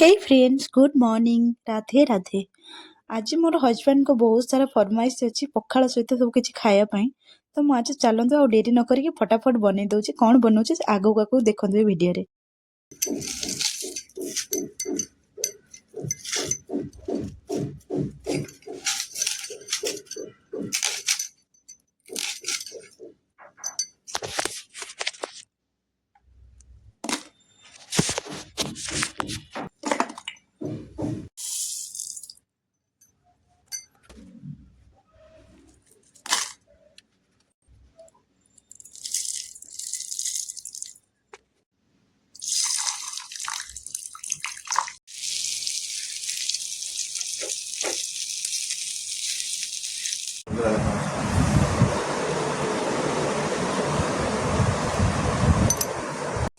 हे friends, good morning. Radhe Radhe. आज मोर husband को बहुत सारा फरमाइश अच्छी पखाड़ सहित सब किसी खायापाई। तो मुझे आज चलते आ डेरी न करिकी फटाफट बन दूसरी कौन बनाऊँ आगू आगू देखते वीडियो।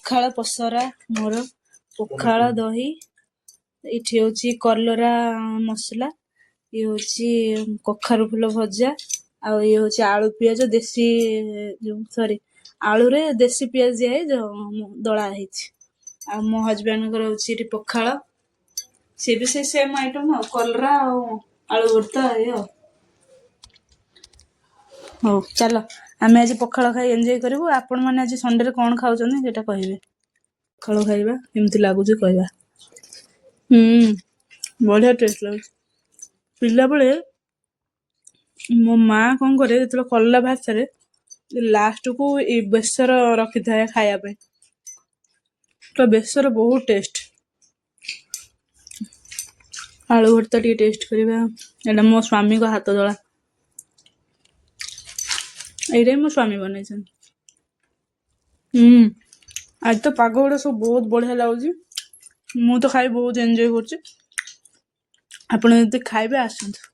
पखाड़ पसरा मोर पखाड़ दही ये हूँ कलरा मसला ये हूँ कखारु फूल भजा आ ये हूँ आलू पियाज देसी सॉरी आलू रे देसी पियाज दिए दला है। मो हजबैंड हूँ पखाड़ सी भी से सेम आइटम कलरा आलू भर्ता ये हो चलो आम आज पखाड़ खाई एंजॉय करूँ। आपण मैंने आज संडे कौन खाऊँ सेटा कहे पखाड़ खाइबा केमती लगुच कहवा। बढ़िया टेस्ट लगे। पिला बेले मो माँ कौन करे जो कला भाषा लास्ट को बेसर रखी था खायापे तो बेसर बहुत टेस्ट। आलू भर्ता टे टेस्ट करवा एटा मो स्वामी को हाथ दला ये मो स्वामी बन। आज तो पाग गुड़ा सब बहुत बढ़िया लगुच। मु तो खाई बहुत एंजॉय कर। खाइबे आसंतु।